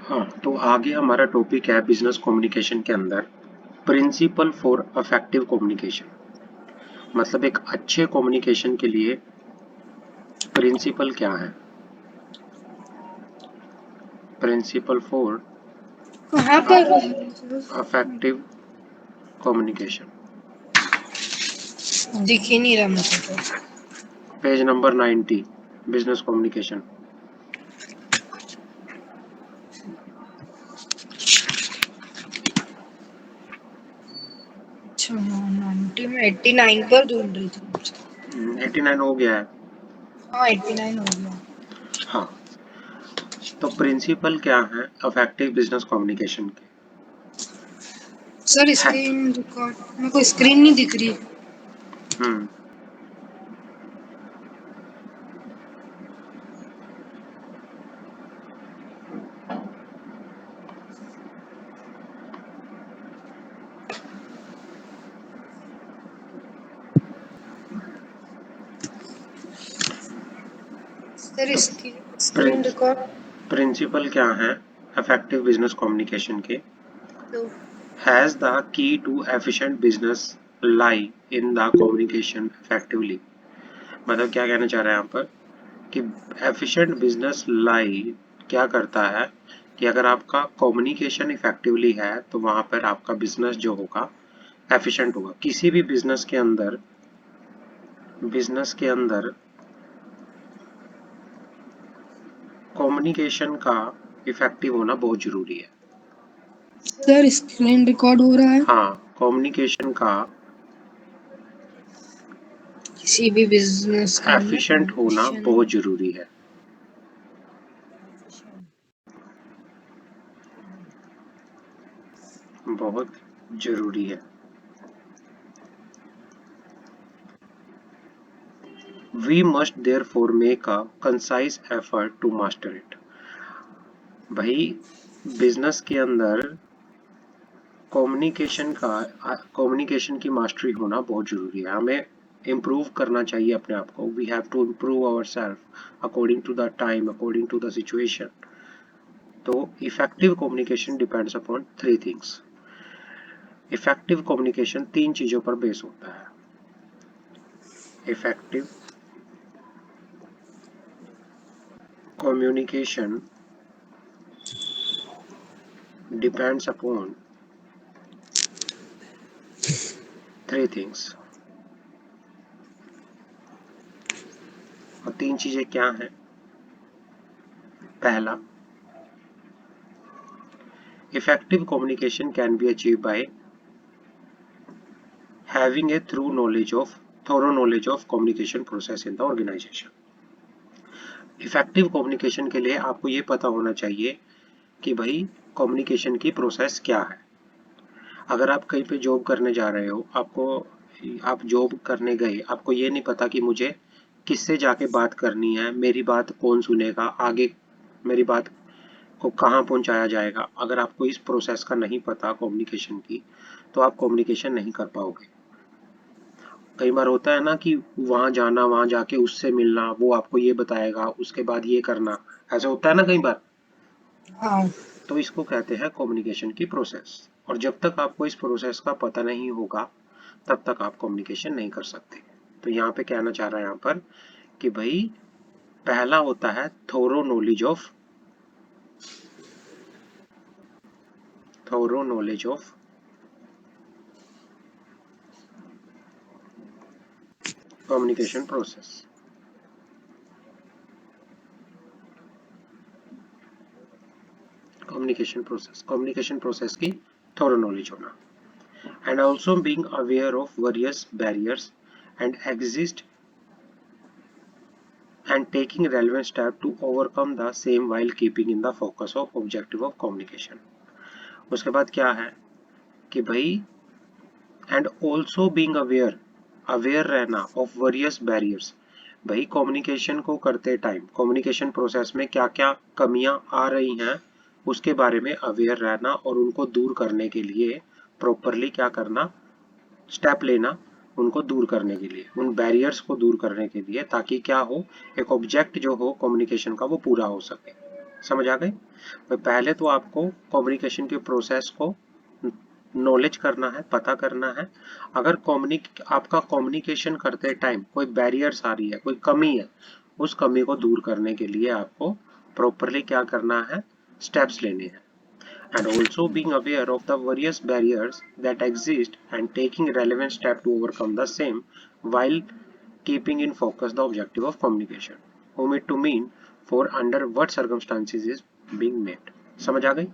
हाँ, तो आगे हमारा टॉपिक है बिजनेस कम्युनिकेशन के अंदर प्रिंसिपल फॉर इफेक्टिव कम्युनिकेशन। मतलब एक अच्छे कम्युनिकेशन के लिए प्रिंसिपल क्या है? प्रिंसिपल फॉर कहाँ पर इफेक्टिव कम्युनिकेशन, दिख ही नहीं रहा मुझे तो। Page number 90, business communication. अच्छा 90 में 89 पर ढूंढ रही थी। 89 हो गया है। हाँ 89 हो गया। हाँ, तो प्रिंसिपल क्या है इफेक्टिव बिजनेस कम्युनिकेशन के? सर है। स्क्रीन रिकॉर्ड मेरे को स्क्रीन नहीं दिख रही। हम्म सर तो स्क्रीन रिकॉर्ड प्रिंसिपल क्या है इफेक्टिव बिजनेस कम्युनिकेशन के? तो Has the key to efficient business lie in the communication effectively? मतलब क्या कहना चाह रहे हैं यहाँ पर कि efficient business lie क्या करता है कि अगर आपका communication effectively है तो वहाँ पर आपका business जो होगा efficient होगा। किसी भी business के अंदर communication का effective होना बहुत जरूरी है। सर स्क्रीन रिकॉर्ड हो रहा है। हाँ, communication का किसी भी बिजनेस के अंदर efficient होना कम्युनिकेशन बहुत जरूरी है। बहुत जरूरी है। We must therefore make a concise effort to master it. भाई, बिजनेस के अंदर कम्युनिकेशन की मास्टरी होना बहुत जरूरी है। हमें इम्प्रूव करना चाहिए अपने आप को। We have to improve our self according to the time, according to the situation. तो effective communication depends upon three things. Effective communication तीन चीजों पर बेस होता है। Effective communication depends upon three things. और तीन चीजें क्या हैं? पहला, effective communication can be achieved by having a thorough knowledge of communication process in the organization. Effective communication के लिए आपको ये पता होना चाहिए कि भाई कम्युनिकेशन की प्रोसेस क्या है। अगर आप कहीं पे जॉब करने जा रहे हो, आप जॉब करने गए, आपको ये नहीं पता कि मुझे किससे जाके बात करनी है, मेरी बात कौन सुनेगा, आगे मेरी बात को कहाँ पहुंचाया जाएगा। अगर आपको इस प्रोसेस का नहीं पता कम्युनिकेशन की, तो आप कम्युनिकेशन नहीं कर पाओगे। कई बार होता है ना कि वहां जाना, वहां जाके उससे मिलना, वो आपको ये बताएगा, उसके बाद ये करना। ऐसा होता है ना कई बार। हाँ तो इसको कहते हैं कम्युनिकेशन की प्रोसेस। और जब तक आपको इस प्रोसेस का पता नहीं होगा, तब तक आप कम्युनिकेशन नहीं कर सकते। तो यहाँ पे कहना चाह रहा है यहाँ पर कि भाई पहला होता है thorough knowledge of communication process. Communication process की थोरो नॉलेज होना। And also being aware of various barriers and exist and taking relevant steps to overcome the same while keeping in the focus of objective of communication. उसके बाद क्या है कि भाई and also being aware रहना of various barriers। भाई communication को करते टाइम कम्युनिकेशन प्रोसेस में क्या क्या कमियां आ रही हैं, उसके बारे में अवेयर रहना और उनको दूर करने के लिए प्रॉपरली क्या करना, स्टेप लेना उनको दूर करने के लिए, उन बैरियर्स को दूर करने के लिए, ताकि क्या हो, एक ऑब्जेक्ट जो हो कम्युनिकेशन का वो पूरा हो सके। समझ आ गई? भाई पहले तो आपको कम्युनिकेशन के प्रोसेस को नॉलेज करना है, पता करना है। अगर आपका कम्युनिकेशन करते टाइम कोई बैरियर्स आ रही है, कोई कमी है, उस कमी को दूर करने के लिए आपको प्रॉपरली क्या करना है, स्टेप्स लेने हैं। And also being aware of the various barriers that exist and taking relevant steps to overcome the same while keeping in focus the objective of communication. Whom it to mean for under what circumstances is being made. समझ आ गई?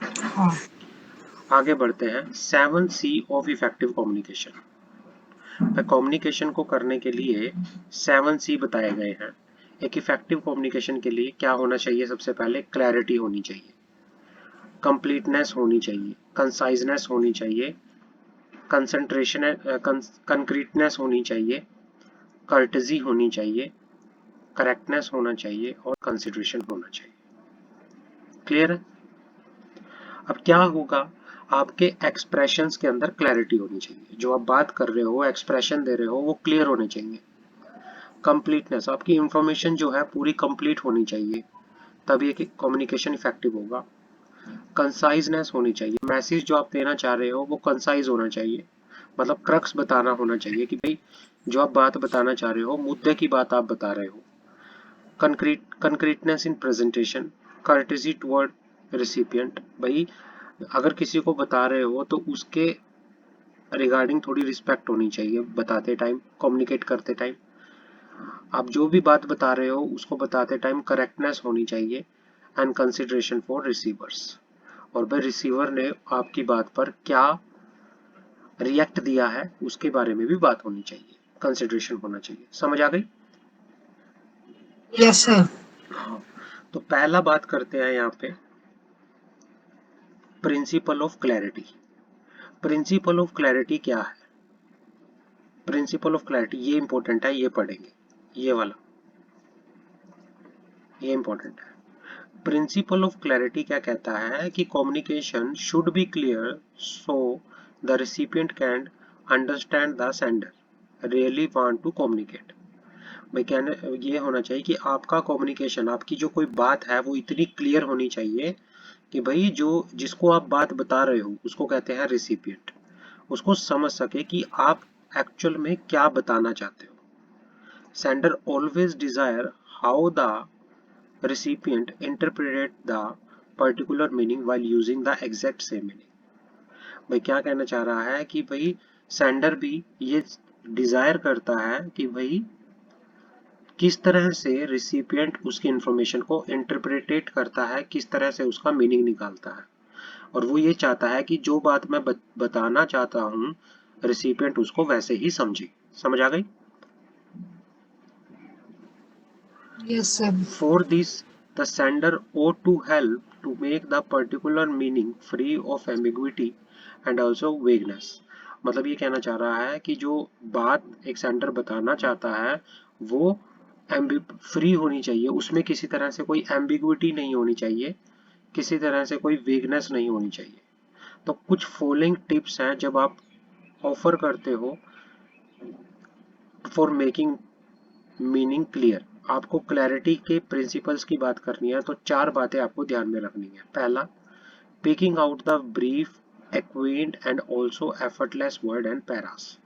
हाँ। आगे बढ़ते हैं 7C of effective communication. Communication को करने के लिए 7C बताए गए हैं। एक इफेक्टिव कम्युनिकेशन के लिए क्या होना चाहिए? सबसे पहले क्लैरिटी होनी चाहिए, कंप्लीटनेस होनी चाहिए, कंसाइजनेस होनी चाहिए, कंसंट्रेशन कंक्रीटनेस होनी चाहिए, कर्टजी होनी चाहिए, करेक्टनेस होना चाहिए और कंसिडरेशन होना चाहिए। क्लियर है? अब क्या होगा, आपके एक्सप्रेशंस के अंदर क्लैरिटी होनी चाहिए, जो आप बात कर रहे हो, एक्सप्रेशन दे रहे हो, वो क्लियर होने चाहिए। कंप्लीटनेस, आपकी इंफॉर्मेशन जो है पूरी कंप्लीट होनी चाहिए, तभी एक कम्युनिकेशन इफेक्टिव होगा। कंसाइजनेस होनी चाहिए, मैसेज जो आप देना चाह रहे हो वो कंसाइज होना चाहिए, मतलब क्रक्स बताना होना चाहिए कि भाई जो आप बात बताना चाह रहे हो, मुद्दे की बात आप बता रहे हो। Concreteness in presentation, courtesy toward recipient, भाई अगर किसी को बता रहे हो तो उसके रिगार्डिंग थोड़ी रिस्पेक्ट होनी चाहिए, बताते टाइम, कम्युनिकेट करते टाइम। आप जो भी बात बता रहे हो उसको बताते टाइम करेक्टनेस होनी चाहिए एंड कंसिडरेशन फॉर रिसीवर्स, और भाई रिसीवर ने आपकी बात पर क्या रिएक्ट दिया है उसके बारे में भी बात होनी चाहिए, कंसिडरेशन होना चाहिए। समझ आ गई? Yes sir. हाँ, तो पहला बात करते हैं यहाँ पे principle of clarity. Principle of clarity क्या है? प्रिंसिपल ऑफ क्लैरिटी ये इंपॉर्टेंट है, ये पढ़ेंगे, ये वाला, ये इंपॉर्टेंट है। प्रिंसिपल ऑफ क्लैरिटी क्या कहता है कि communication should be clear so the recipient can understand the sender really want to communicate. भाई कहने ये होना चाहिए कि आपका कम्युनिकेशन, आपकी जो कोई बात है वो इतनी क्लियर होनी चाहिए कि भाई जो जिसको आप बात बता रहे हो उसको कहते हैं रिसिपिएंट, उसको समझ सके कि आप एक्चुअल में क्या बताना चाहते हो। Sender always desire how the recipient interpret the particular meaning while using the exact same meaning। भाई क्या कहना चाह रहा है कि भाई सेंडर भी ये डिजायर करता है कि भाई किस तरह से रिसिपिएंट उसकी इंफॉर्मेशन को इंटरप्रेटेट करता है, किस तरह से उसका मीनिंग निकालता है, और वो ये चाहता है कि जो बात मैं बताना चाहता हूँ रिसिपिएंट उसको वैसे ही समझे। समझ आ गई? Yes sir. For this, the sender ought to help to make the particular meaning free of ambiguity and also vagueness। मतलब ये कहना चाह रहा है कि जो बात एक सेंडर बताना चाहता है वो फ्री होनी चाहिए, उसमें किसी तरह से कोई एम्बिग्विटी नहीं होनी चाहिए, किसी तरह से कोई वेगनेस नहीं होनी चाहिए। तो कुछ फॉलोइंग टिप्स हैं जब आप ऑफर करते हो फॉर मेकिंग मीनिंग क्लियर। आपको क्लैरिटी के प्रिंसिपल्स की बात करनी है तो चार बातें आपको ध्यान में रखनी है। पहला, picking out the brief, acquaint and also effortless word and Paris.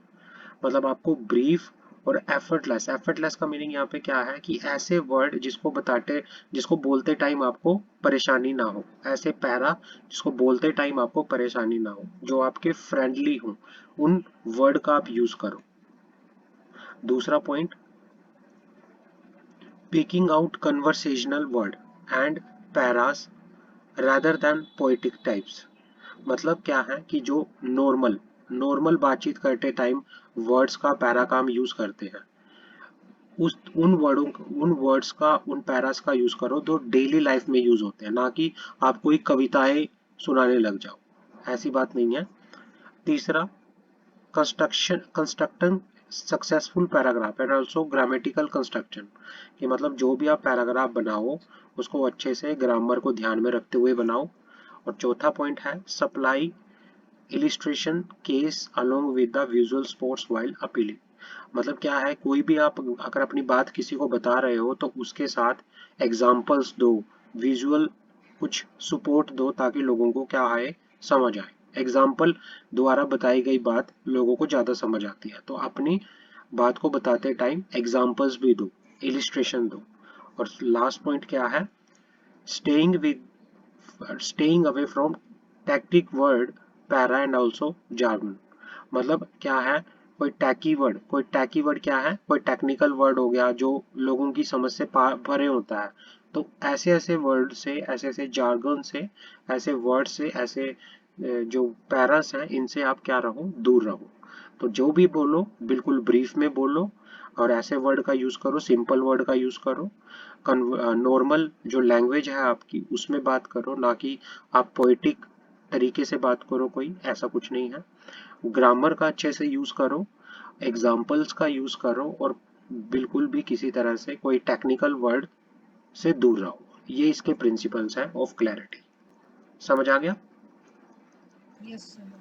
मतलब आपको ब्रीफ और एफर्टलेस, एफर्टलेस का मीनिंग यहाँ पे क्या है कि ऐसे वर्ड जिसको बोलते टाइम आपको परेशानी ना हो, ऐसे पैरा जिसको बोलते टाइम आपको परेशानी ना हो, जो आपके फ्रेंडली हो, उन वर्ड का आप यूज करो। दूसरा point, picking out conversational word and paras rather than poetic types। मतलब क्या है कि जो नॉर्मल बातचीत करते टाइम वर्ड्स का पैरा का हम यूज करते हैं, उन वर्ड्स का, उन पैरास का यूज करो जो डेली लाइफ में यूज होते हैं, ना कि आप कोई कविताएं सुनाने लग जाओ, ऐसी बात नहीं है। तीसरा, constructing successful paragraph and also grammatical construction, कि मतलब जो भी आप पैराग्राफ बनाओ उसको अच्छे से ग्रामर को ध्यान में रखते हुए बनाओ। और चौथा पॉइंट है supply illustration case along with the visual sports while appealing. मतलब क्या है, कोई भी आप अगर अपनी बात किसी को बता रहे हो तो उसके साथ एग्जाम्पल्स दो, विजुअल कुछ सपोर्ट दो ताकि लोगों को क्या आए, समझ आए। एग्जाम्पल द्वारा बताई गई बात लोगों को ज़्यादा समझ आती है, तो अपनी बात को बताते टाइम एग्जाम्पल्स भी दो, इलिस्ट्रेशन दो। और लास्ट पॉइंट क्या है, staying with staying away from tactic word, para and also jargon. मतलब क्या है, कोई टैकी वर्ड क्या है, कोई टेक्निकल वर्ड हो गया जो लोगों की समझ से परे होता है। तो ऐसे ऐसे वर्ड से, ऐसे ऐसे जार्गन से, ऐसे वर्ड से, ऐसे जो पैरास हैं, इनसे आप क्या रहो, दूर रहो। तो जो भी बोलो बिल्कुल ब्रीफ में बोलो, और ऐसे वर्ड का यूज करो, सिंपल वर्ड का यूज करो। नॉर्मल जो लैंग्वेज है आपकी उसमें बात करो, ना कि आप पोएटिक तरीके से बात करो, कोई ऐसा कुछ नहीं है। ग्रामर का अच्छे से यूज करो, एग्जाम्पल्स का यूज करो, और बिल्कुल भी किसी तरह से कोई टेक्निकल वर्ड से दूर रहो। ये इसके प्रिंसिपल्स हैं ऑफ क्लैरिटी। समझ आ गया? Yes sir.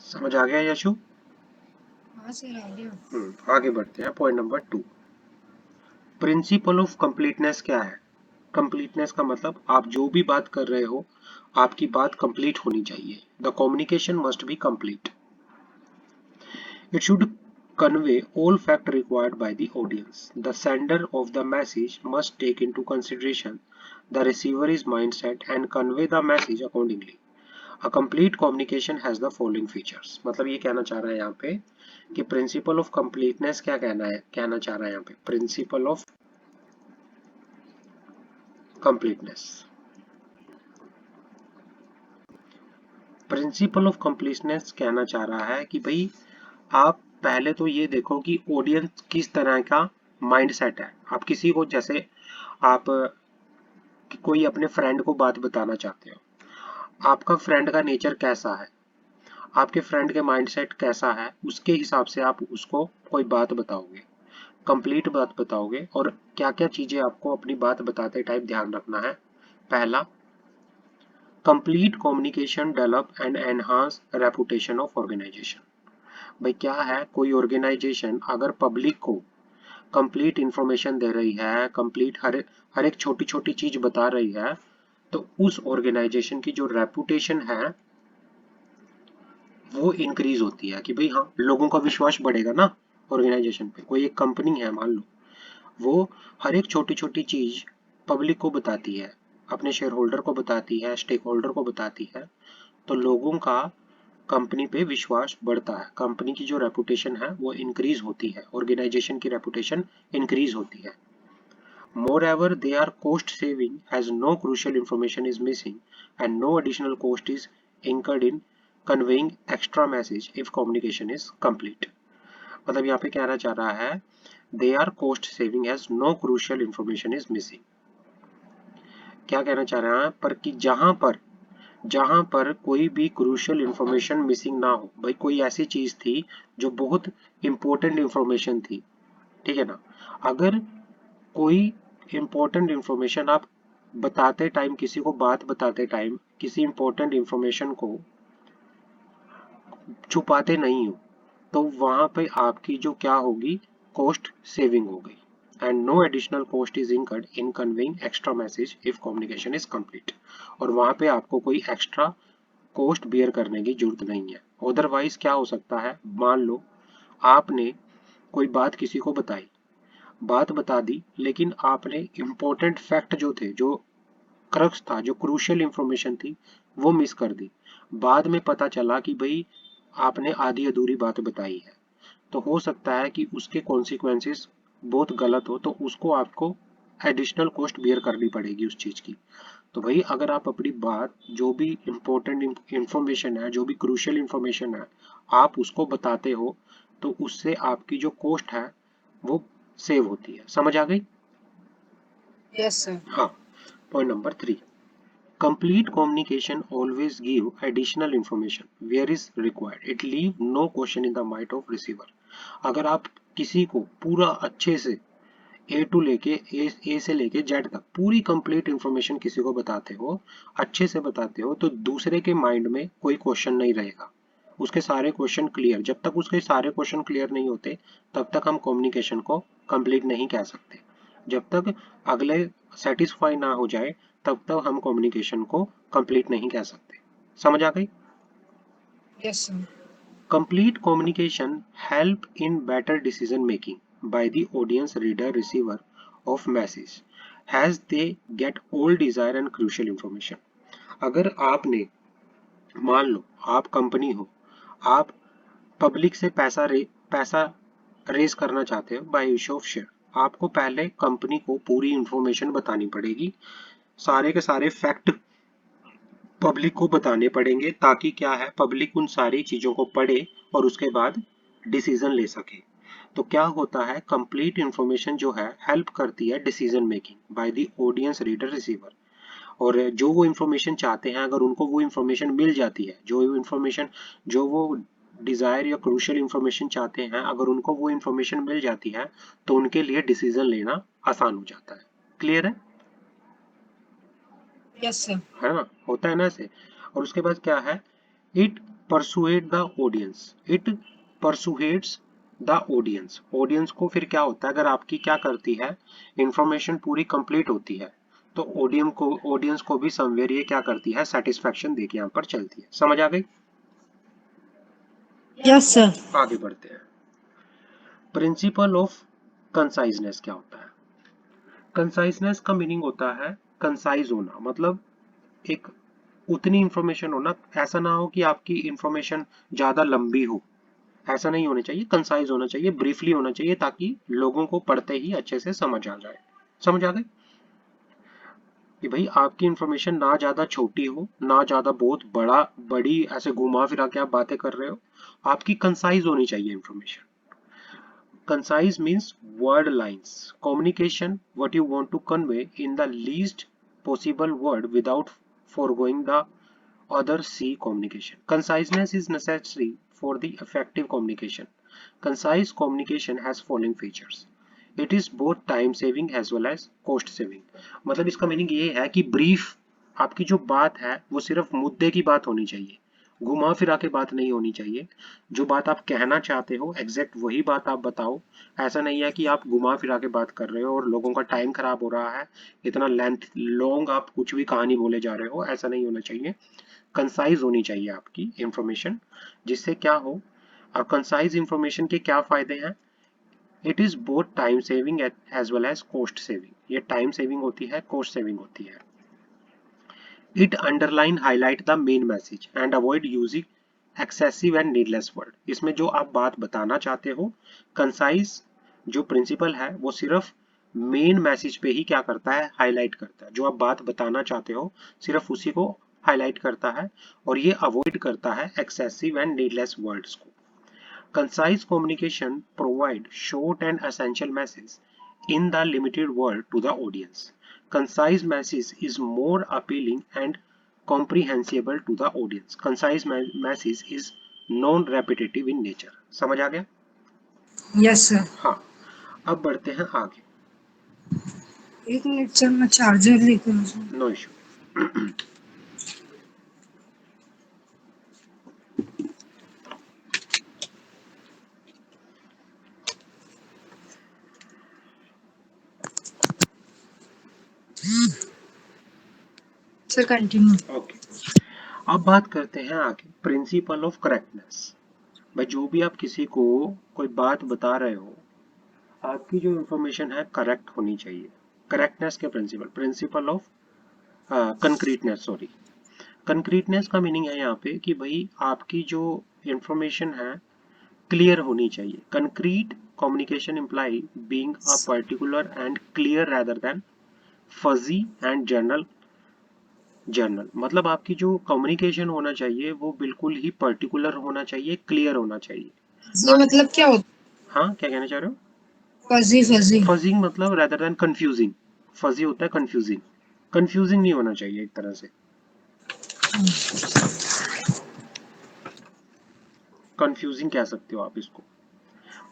समझ आ गया यशु? हाँ सर, आ गया। आगे बढ़ते हैं। Point number 2, principle of completeness क्या है? कंप्लीटनेस का मतलब आप जो भी बात कर रहे हो, आपकी बात कंप्लीट होनी चाहिए। The communication must be complete. It should convey all facts required by the audience. The sender of the message must take into consideration the receiver's mindset and convey the message accordingly. A complete communication has the following features. मतलब ये कहना चाह रहा है यहाँ पे कि principle of completeness क्या कहना चाह रहा है यहाँ पे, principle of completeness. Principle of completeness कहना चाह रहा है कि भाई आप पहले तो ये देखो कि ऑडियंस किस तरह का माइंडसेट है। आप किसी को, जैसे आप कोई अपने फ्रेंड को बात बताना चाहते हो, आपका फ्रेंड का नेचर कैसा है, आपके फ्रेंड के माइंडसेट कैसा है, उसके हिसाब से आप उसको कोई बात बताओगे, कंप्लीट बात बताओगे। और क्या क्या चीजें आपको अपनी बात बताते टाइम ध्यान रखना है। पहला, complete communication develop and enhance reputation of organisation. भाई क्या है, कोई ऑर्गेनाइजेशन अगर पब्लिक को कंप्लीट इंफॉर्मेशन दे रही है, कंप्लीट हर एक छोटी छोटी चीज बता रही है, तो उस ऑर्गेनाइजेशन की जो रेपुटेशन है वो इंक्रीज होती है। कि भाई हाँ, लोगों का विश्वास बढ़ेगा ना ऑर्गेनाइजेशन पे। कोई एक कंपनी है मान लो, वो हर एक छोटी छोटी चीज पब्लिक को बताती है, अपने शेयर होल्डर को बताती है, स्टेक होल्डर को बताती है, तो लोगों का कंपनी पे विश्वास बढ़ता है, कंपनी की जो रेपुटेशन है वो इंक्रीज होती है, ऑर्गेनाइजेशन की रेपुटेशन इंक्रीज होती है। Moreover, they are cost saving as no crucial information is missing and no additional cost is incurred in conveying extra message if communication is complete. मतलब यहाँ पे कहना चाह रहा है they are cost saving as no crucial information is missing. क्या कहना चाह रहा है पर कि जहां पर कोई भी क्रूशियल इंफॉर्मेशन मिसिंग ना हो। भाई कोई ऐसी चीज थी जो बहुत इंपॉर्टेंट इंफॉर्मेशन थी, ठीक है ना, अगर कोई इंपॉर्टेंट इंफॉर्मेशन आप बताते टाइम, किसी को बात बताते टाइम किसी इंपॉर्टेंट इंफॉर्मेशन को छुपाते नहीं हो, तो वहां पे आपकी जो क्या होगी, कॉस्ट सेविंग हो गई। And no additional cost is incurred in conveying extra message if communication is complete. और वहां पे आपको कोई एक्स्ट्रा कॉस्ट बियर करने की जरूरत नहीं है। अदरवाइज क्या हो सकता है, मान लो आपने कोई बात किसी को बताई, बात बता दी, लेकिन आपने इंपॉर्टेंट फैक्ट जो थे, जो क्रक्स था, जो क्रूशियल इंफॉर्मेशन थी, वो मिस कर दी। बाद में पता चला कि भाई आपने आधी अधूरी बात बताई है, तो हो सकता है कि उसके कॉन्सिक्वेंसेस बहुत गलत हो, तो उसको आपको एडिशनल कॉस्ट बियर करनी पड़ेगी उस चीज की। तो भाई अगर आप अपनी बात, जो भी इंपॉर्टेंट इंफॉर्मेशन है, जो भी क्रूशियल इंफॉर्मेशन है, आप उसको बताते हो, तो उससे आपकी जो कॉस्ट है वो सेव होती है। समझ आ गई? Yes sir. हाँ। Point number 3, complete communication always give additional information where is required. It leave no question in the mind of receiver. अगर आप किसी को पूरा अच्छे से ए से लेके जेड तक पूरी कंप्लीट इंफॉर्मेशन किसी को बताते हो, अच्छे से बताते हो, तो दूसरे के माइंड में कोई क्वेश्चन नहीं रहेगा, उसके सारे क्वेश्चन क्लियर। जब तक उसके सारे क्वेश्चन क्लियर नहीं होते, तब तक हम कम्युनिकेशन को कंप्लीट नहीं कह सकते। जब तक अगले सेटिस्फाई ना हो जाए तब तक हम कम्युनिकेशन को कंप्लीट नहीं कह सकते। समझ आ गई? Yes sir. Complete communication help in better decision making by the audience reader receiver of message as they get all desired and crucial information। अगर आपने मान लो आप कंपनी हो, आप पब्लिक से पैसा रेज करना चाहते हो बाय इशू ऑफ शेयर, आपको पहले कंपनी को पूरी इंफॉर्मेशन बतानी पड़ेगी, सारे के सारे फैक्ट पब्लिक को बताने पड़ेंगे ताकि क्या है पब्लिक उन सारी चीजों को पढ़े और उसके बाद डिसीजन ले सके। तो क्या होता है कंप्लीट इंफॉर्मेशन जो है हेल्प करती है decision making by the audience reader receiver. और जो वो इंफॉर्मेशन चाहते हैं अगर उनको वो इंफॉर्मेशन मिल जाती है, जो वो डिजायर या क्रूशियल इंफॉर्मेशन चाहते हैं अगर उनको वो इंफॉर्मेशन मिल जाती है तो उनके लिए डिसीजन लेना आसान हो जाता है। क्लियर है? Yes sir. है ना, होता है ना ऐसे। और उसके बाद क्या है, it persuade the audience, it persuades the audience. Audience को फिर क्या होता है, अगर आपकी क्या करती है इंफॉर्मेशन पूरी कंप्लीट होती है तो ऑडियंस को भी समवेयर ये क्या करती है सेटिस्फेक्शन देके यहाँ पर चलती है। समझ आ गई? Yes sir. आगे बढ़ते हैं। प्रिंसिपल ऑफ कंसाइजनेस क्या होता है? कंसाइजनेस का मीनिंग होता है कंसाइज होना, मतलब एक उतनी इंफॉर्मेशन होना, ऐसा ना हो कि आपकी इंफॉर्मेशन ज्यादा लंबी हो, ऐसा नहीं होना चाहिए, कंसाइज होना चाहिए, ब्रीफली होना चाहिए ताकि लोगों को पढ़ते ही अच्छे से समझ आ जाए। समझ आ गई कि भाई आपकी इंफॉर्मेशन ना ज्यादा छोटी हो ना ज्यादा बहुत बड़ी ऐसे घुमा फिरा के आप बातें कर रहे हो, आपकी कंसाइज होनी चाहिए information. Concise means word lines. Communication, what you want to convey in the least possible word without foregoing the other C communication. Conciseness is necessary for the effective communication. Concise communication has following features. It is both time saving as well as cost saving. मतलब इसका meaning ये है कि brief आपकी जो बात है वो सिर्फ मुद्दे की बात होनी चाहिए, घुमा फिरा के बात नहीं होनी चाहिए। जो बात आप कहना चाहते हो एग्जैक्ट वही बात आप बताओ। ऐसा नहीं है कि आप घुमा फिरा के बात कर रहे हो और लोगों का टाइम खराब हो रहा है, इतना लॉन्ग आप कुछ भी कहानी बोले जा रहे हो, ऐसा नहीं होना चाहिए। कंसाइज होनी चाहिए आपकी इंफॉर्मेशन, जिससे क्या हो, और कंसाइज इंफॉर्मेशन के क्या फायदे हैं? It is both time saving as well as cost saving. ये टाइम सेविंग होती है, कॉस्ट सेविंग होती है। It underline highlight the main message and avoid using excessive and needless word। इसमें जो आप बात बताना चाहते हो, कंसाइज जो प्रिंसिपल है वो सिर्फ मेन मैसेज पे ही क्या करता है, हाईलाइट करता है। जो आप बात बताना चाहते हो सिर्फ उसी को हाईलाइट करता है और ये अवॉइड करता है एक्सेसिव एंड नीडलेस वर्ड्स को। Concise communication provide short and essential message in the limited word to the audience। Concise message is more appealing and comprehensible to the audience। Concise message is non-repetitive in nature। समझ आ गया? Yes sir. हाँ, अब बढ़ते हैं आगे। 1 minute sir, मैं charger लेकर आ जाऊँ। No issue. Sir continue. Okay, अब बात करते हैं आगे प्रिंसिपल ऑफ करेक्टनेस। भाई जो भी आप किसी को कोई बात बता रहे हो, आपकी जो इंफॉर्मेशन है करेक्ट होनी चाहिए। करेक्टनेस के principal, principle of concreteness, sorry, concreteness का मीनिंग है यहाँ पे कि भाई आपकी जो इंफॉर्मेशन है क्लियर होनी चाहिए। Concrete communication imply being a particular and clear rather than fuzzy and general. मतलब आपकी जो कम्युनिकेशन होना चाहिए वो बिल्कुल ही पर्टिकुलर होना चाहिए, क्लियर होना चाहिए ये ना। मतलब क्या होता हाँ, क्या कहना चाह रहे हो? है? Fuzzy fuzzy. फजिंग मतलब rather देन कंफ्यूजिंग। फजी होता है कंफ्यूजिंग, कंफ्यूजिंग नहीं होना चाहिए एक तरह से, कंफ्यूजिंग कह सकते हो आप इसको।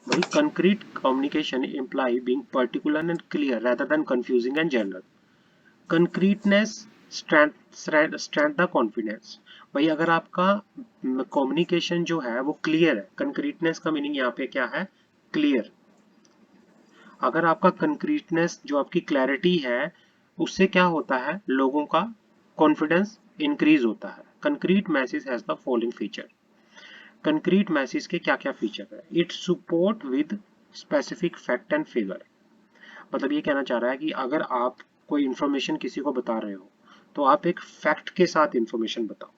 वही concrete communication imply being particular and clear rather than confusing and general. Concreteness strength the confidence. भाई अगर आपका कम्युनिकेशन जो है वो क्लियर है, कंक्रीटनेस का मीनिंग यहाँ पे क्या है, क्लियर। अगर आपका कंक्रीटनेस, जो आपकी क्लैरिटी है, उससे क्या होता है, लोगों का कॉन्फिडेंस इंक्रीज होता है। Concrete message has the following feature. Concrete message के क्या क्या फीचर है? It support with specific fact and figure. मतलब ये कहना चाह रहा है कि अगर आप कोई इंफॉर्मेशन किसी को बता रहे हो तो आप एक फैक्ट के साथ इंफॉर्मेशन बताओ।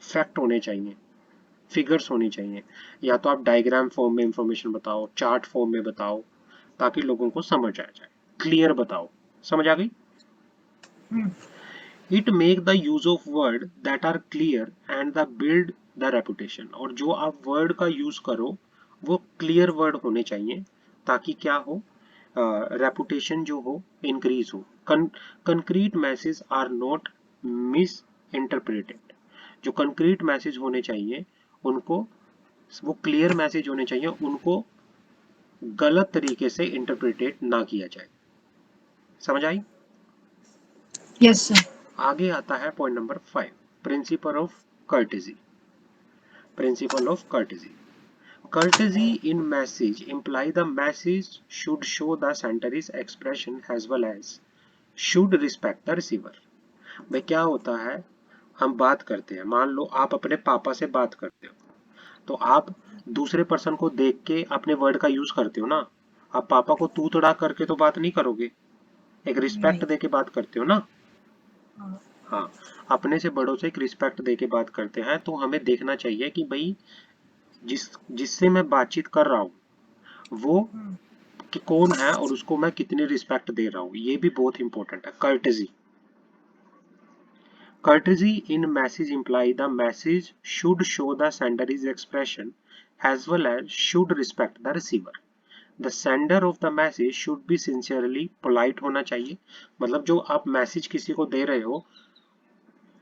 फैक्ट होने चाहिए, फिगर्स होनी चाहिए, या तो आप डायग्राम फॉर्म में इंफॉर्मेशन बताओ, चार्ट फॉर्म में बताओ, ताकि लोगों को समझ आ जाए। क्लियर बताओ। समझ आ गई? It make the use of word that are clear and the build the reputation. और जो आप वर्ड का यूज करो वो क्लियर वर्ड होने चाहिए, ताकि क्या हो, रेपुटेशन जो हो इंक्रीज हो। Concrete message are not misinterpreted. जो कंक्रीट मैसेज होने चाहिए उनको, वो क्लियर मैसेज होने चाहिए, उनको गलत तरीके से इंटरप्रेटेट ना किया जाए। समझ आई? Yes sir. आगे आता है point number 5, principle of courtesy. Principle of courtesy. Courtesy in message imply the message should show the sender's expression as well as should respect the receiver। भाई क्या होता है, हम बात करते हैं, मान लो आप अपने पापा से बात करते हो, तो आप दूसरे पर्सन को देख के अपने वर्ड का यूज करते हो ना। आप पापा को तू तड़ा करके तो बात नहीं करोगे, एक रिस्पेक्ट नहीं। दे के बात करते हो ना। हाँ। हाँ, अपने से बड़ों से एक रिस्पेक्ट दे के बात करते हैं, तो हमें देखना चाहिए कि भाई जिससे मैं बातचीत कर रहा हूँ वो कि कौन है और उसको मैं कितनी रिस्पेक्ट दे रहा हूँ, ये भी बहुत इंपॉर्टेंट है। Courtesy. Courtesy in message imply the message should show the sender is expression as well as should respect the receiver. The sender of the message should be sincerely polite होना चाहिए। मतलब जो आप मैसेज किसी को दे रहे हो,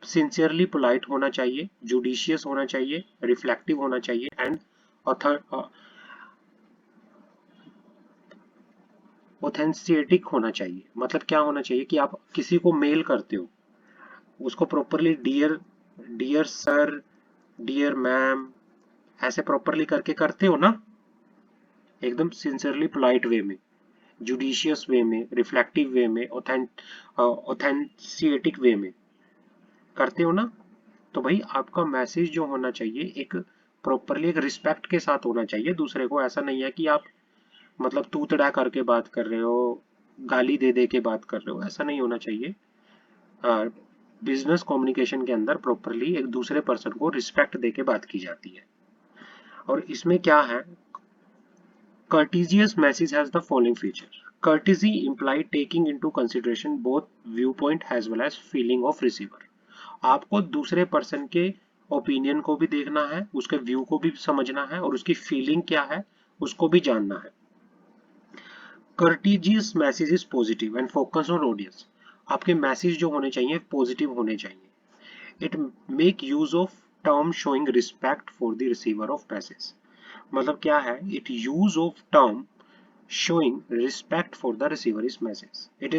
सिंसियरली पोलाइट होना चाहिए, जुडिशियस होना चाहिए, रिफ्लेक्टिव होना चाहिए एंड ऑथेंटिक होना चाहिए। मतलब क्या होना चाहिए कि आप किसी को मेल करते हो, उसको properly dear, dear sir, dear ma'am, ऐसे प्रॉपरली करके करते हो ना, एकदम सिंसियरली पोलाइट वे में, जुडिशियस वे में, रिफ्लेक्टिव वे में, ऑथेंटिक वे में करते हो ना। तो भाई आपका मैसेज जो होना चाहिए एक प्रॉपरली, एक रिस्पेक्ट के साथ होना चाहिए दूसरे को। ऐसा नहीं है कि आप मतलब तू तड़ा करके बात कर रहे हो, गाली दे दे के बात कर रहे हो, ऐसा नहीं होना चाहिए। बिजनेस कम्युनिकेशन के अंदर प्रॉपरली एक दूसरे पर्सन को रिस्पेक्ट देके बात की जाती है। और इसमें क्या है, courteous message has the following feature। Courtesy imply taking into consideration both viewpoint as well as feeling of receiver। आपको दूसरे पर्सन के ओपिनियन को भी देखना है, उसके व्यू को भी समझना है, और उसकी फीलिंग क्या है उसको भी जानना है। Courteous message is positive and focus on audience। आपके मैसेज जो होने चाहिए पॉजिटिव होने चाहिए। It make use of term showing respect for the receiver of message। मतलब क्या है, it use of term showing respect for the receiver's message। it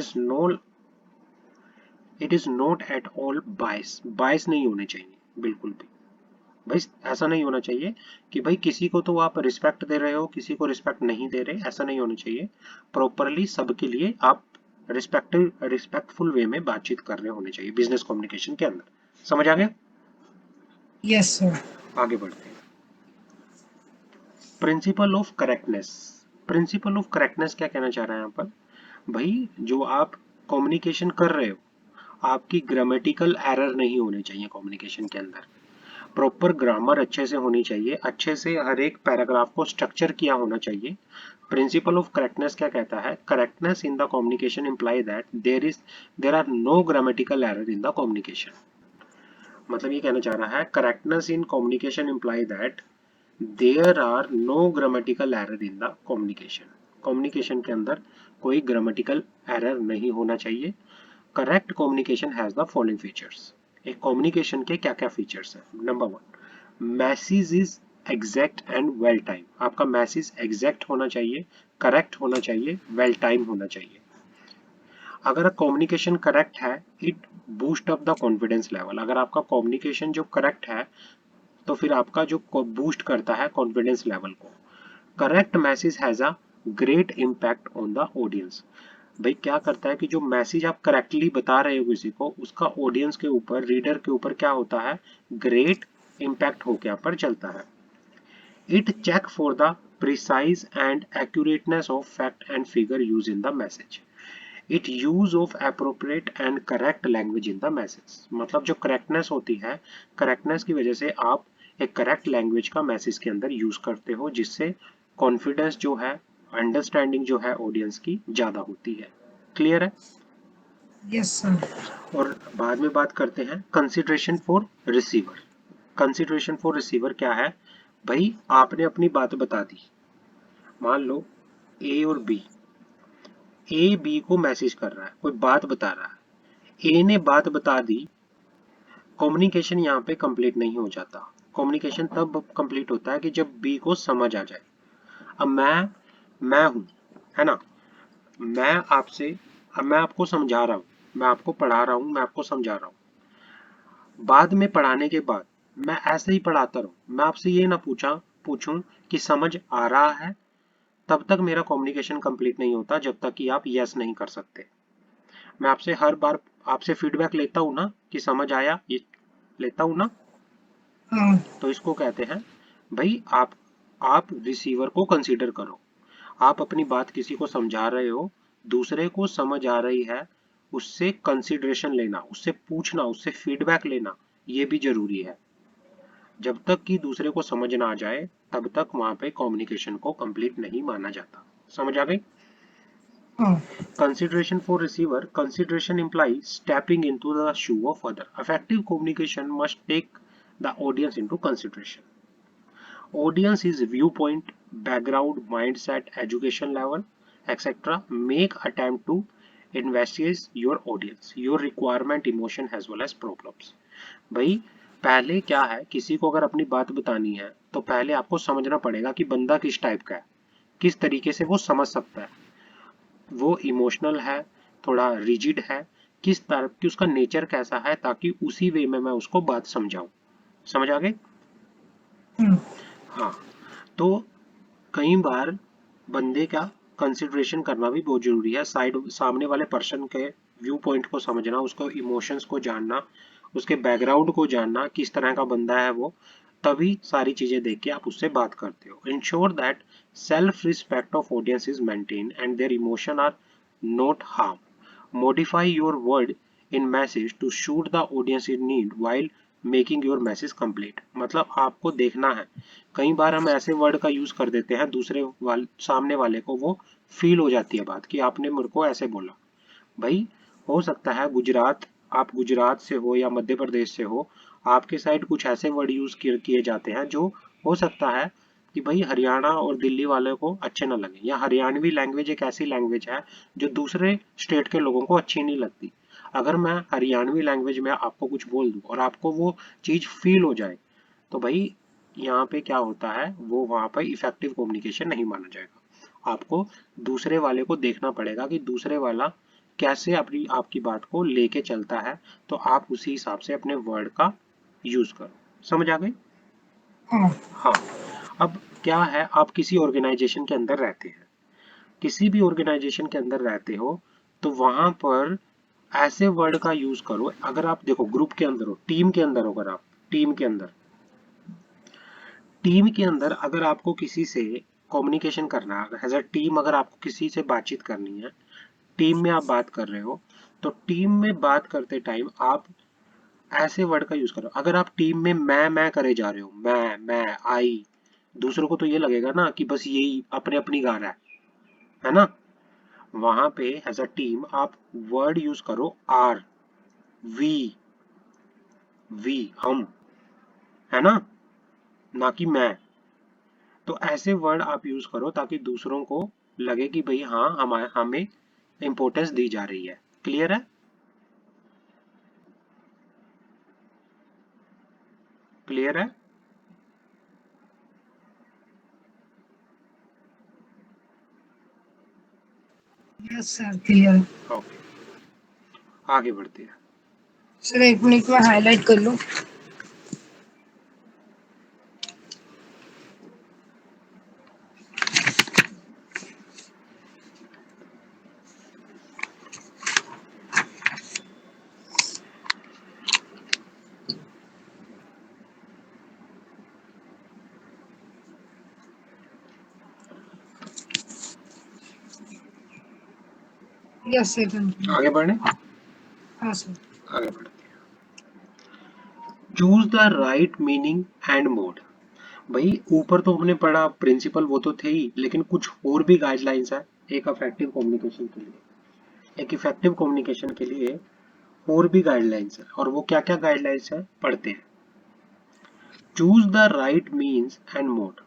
is not at all bias नहीं होने चाहिए बिल्कुल भी। भाई ऐसा नहीं होना चाहिए कि भाई किसी को तो आप रिस्पेक्ट दे रहे हो, किसी को रिस्पेक्ट नहीं दे रहे, ऐसा नहीं होना चाहिए। प्रॉपरली सबके लिए आप रिस्पेक्टफुल वे में बातचीत कर रहे होने चाहिए बिजनेस कम्युनिकेशन के अंदर। समझ आ गया? Yes sir. आगे बढ़ते हैं। Principle of correctness. Principle of correctness क्या कहना चाह रहा है यहाँ पर? भाई जो आप कम्युनिकेशन कर रहे हो, आपकी ग्रामेटिकल एरर नहीं होने चाहिए कम्युनिकेशन के अंदर। प्रॉपर ग्रामर अच्छे से होनी चाहिए, अच्छे से हर एक पैराग्राफ को स्ट्रक्चर किया होना चाहिए। प्रिंसिपल ऑफ करेक्टनेस क्या कहता है? Correctness in the communication imply that there are no grammatical error in the communication. मतलब ये कहना चाह रहा है correctness in communication imply that there are no grammatical error in the communication. Communication के अंदर कोई ग्रामेटिकल एरर नहीं होना चाहिए। Correct communication has the following features. एक कम्युनिकेशन के क्या क्या फीचर्स हैं? Number 1, message is exact and well time. आपका मैसेज एग्जैक्ट होना चाहिए, करेक्ट होना चाहिए, वेल टाइम होना चाहिए। अगर कम्युनिकेशन करेक्ट है, it boost up the confidence level. अगर आपका कम्युनिकेशन जो करेक्ट है तो फिर आपका जो बूस्ट करता है कॉन्फिडेंस लेवल को। Correct message has a great impact on the audience. भाई क्या करता है कि जो मैसेज आप करेक्टली बता रहे हो किसी को, उसका ऑडियंस के ऊपर, रीडर के ऊपर क्या होता है, ग्रेट इम्पैक्ट होके यहाँ पर चलता है। It check for the precise and accurateness of fact and figure use in the message. It use of appropriate and correct language in the message. मतलब जो करेक्टनेस होती है, करेक्टनेस की वजह से आप एक करेक्ट लैंग्वेज का मैसेज के अंदर यूज करते हो, जिससे कॉन्फिडेंस जो है, अंडरस्टैंडिंग जो है ऑडियंस की ज्यादा होती है। क्लियर है? Yes sir. और बाद में बात करते हैं consideration for receiver. Consideration for receiver क्या है? भाई आपने अपनी बात बता दी, मान लो ए और बी, ए बी को मैसेज कर रहा है, कोई बात बता रहा है, ए ने बात बता दी, कम्युनिकेशन यहाँ पे कंप्लीट नहीं हो जाता। कम्युनिकेशन तब कंप्लीट होता है कि जब बी को समझ आ जाए। अब मैं हूं, है ना, मैं आपसे, अब मैं आपको समझा रहा हूँ, मैं आपको पढ़ा रहा हूँ, मैं आपको समझा रहा हूँ, बाद में पढ़ाने के बाद मैं ऐसे ही पढ़ाता रहूँ, मैं आपसे ये ना पूछूं कि समझ आ रहा है, तब तक मेरा कम्युनिकेशन कंप्लीट नहीं होता, जब तक कि आप यस नहीं कर सकते। मैं आपसे हर बार आपसे फीडबैक लेता हूँ ना कि समझ आया, ये लेता हूँ ना, हाँ। तो इसको कहते हैं भाई आप रिसीवर को कंसीडर करो। आप अपनी बात किसी को समझा रहे हो, दूसरे को समझ आ रही है, उससे कंसीडरेशन लेना, उससे पूछना, उससे फीडबैक लेना, ये भी जरूरी है। जब तक कि दूसरे को समझ ना आ जाए, तब तक वहां पे कम्युनिकेशन को कंप्लीट नहीं माना जाता। समझ आ गई? हाँ। Consideration for receiver. Consideration implies stepping into the shoe of other. Effective communication must take the audience into consideration. Audience is viewpoint, background, mindset, education level, etc. Make attempt to investigate your audience, your requirement, emotion as well as problems. भाई पहले क्या है, किसी को अगर अपनी बात बतानी है तो पहले आपको समझना पड़ेगा कि बंदा किस टाइप का है, किस तरीके से वो समझ सकता है, वो इमोशनल है, थोड़ा रिजिड है, किस तरह की उसका नेचर कैसा है, ताकि उसी वे में मैं उसको बात समझाऊं। समझ आ गई? हम्म। हाँ। तो कई बार बंदे का कंसिडरेशन करना भी बहुत जरूरी है, साइड सामने वाले पर्सन के व्यू पॉइंट को समझना, उसको इमोशंस को जानना, उसके बैकग्राउंड को जानना, किस तरह का बंदा है वो, तभी सारी चीजें देख के आप उससे बात करते हो। Ensure that self respect of audience is maintain and their emotion are not harm. Modify your word in message to suit the audience in need while making your message complete। मतलब आपको देखना है, कई बार हम ऐसे वर्ड का use कर देते हैं, सामने वाले को वो फील हो जाती है बात कि आपने मेरे को ऐसे बोला। भाई हो सकता है गुजरात, आप गुजरात से हो या मध्य प्रदेश से हो, आपके साइड कुछ ऐसे वर्ड यूज किए जाते हैं जो हो सकता है कि भाई हरियाणा और दिल्ली वाले को अच्छे ना लगे, या हरियाणवी लैंग्वेज एक ऐसी लैंग्वेज है जो दूसरे स्टेट के लोगों को अच्छी नहीं लगती। अगर मैं हरियाणवी लैंग्वेज में आपको कुछ बोल दूं और आपको वो चीज फील हो जाए, तो भाई यहाँ पे क्या होता है, वो वहां पर इफेक्टिव कम्युनिकेशन नहीं माना जाएगा। आपको दूसरे वाले को देखना पड़ेगा कि दूसरे वाला कैसे अपनी आपकी बात को लेके चलता है, तो आप उसी हिसाब से अपने वर्ड का यूज करो। समझ आ गई? हाँ। हाँ। अब क्या है, आप किसी ऑर्गेनाइजेशन के अंदर रहते हैं, किसी भी ऑर्गेनाइजेशन के अंदर रहते हो, तो वहां पर ऐसे वर्ड का यूज करो। अगर आप देखो ग्रुप के अंदर हो, टीम के अंदर हो, अगर आप टीम के अंदर अगर आपको किसी से कम्युनिकेशन करना है, एज अ टीम अगर आपको किसी से बातचीत करनी है, टीम में आप बात कर रहे हो, तो टीम में बात करते टाइम आप ऐसे वर्ड का यूज करो। अगर आप टीम में मैं करे जा रहे हो, मैं आई, दूसरों को तो ये लगेगा ना कि बस यही अपने अपनी गा रहा है ना। वहां पे एज अ टीम आप वर्ड यूज करो आर, वी, हम, है ना कि मैं। तो ऐसे वर्ड आप यूज करो ताकि दूसरों को लगे कि भाई हाँ, हमें इंपॉर्टेंस दी जा रही है। क्लियर है? क्लियर है? Yes sir, clear. ओके, आगे बढ़ते हैं। सर एक मिनट में हाईलाइट कर लो। Yes sir continue. आगे बढ़े, हाँ सर। आगे बढ़ते हैं। Choose the right meaning and mode. भाई ऊपर तो हमने पढ़ा प्रिंसिपल, वो तो थे ही, लेकिन कुछ और भी गाइडलाइंस है एक इफेक्टिव कम्युनिकेशन के लिए। एक इफेक्टिव कम्युनिकेशन के लिए और भी गाइडलाइंस है, और वो क्या क्या गाइडलाइंस है पढ़ते हैं। Choose the right means and mode.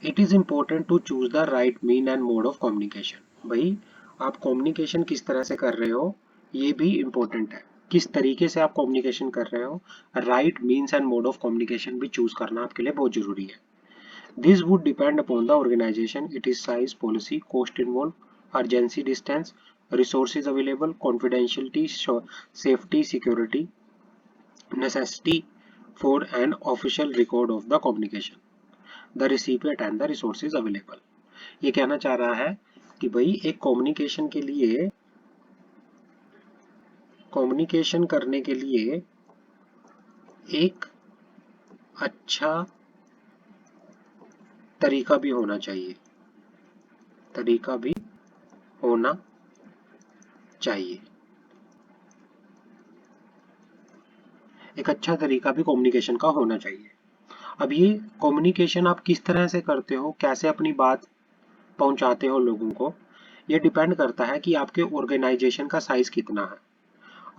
It is important to choose the right mean and mode of communication. भाई आप कम्युनिकेशन किस तरह से कर रहे हो ये भी इंपॉर्टेंट है, किस तरीके से आप कम्युनिकेशन कर रहे हो। Right means and mode of communication भी चूज करना आपके लिए बहुत जरूरी है। This would depend upon the organisation, it is size, policy, cost involve, urgency, distance, resources available, confidentiality, safety, security, necessity for an official record of the communication, the recipient and the resources available। ये कहना चाह रहा है कि भाई एक communication के लिए, कम्युनिकेशन करने के लिए एक अच्छा तरीका भी होना चाहिए, तरीका भी होना चाहिए, एक अच्छा तरीका भी कम्युनिकेशन का होना चाहिए। अब ये कम्युनिकेशन आप किस तरह से करते हो, कैसे अपनी बात पहुंचाते हो लोगों को, ये डिपेंड करता है कि आपके ऑर्गेनाइजेशन का साइज कितना है,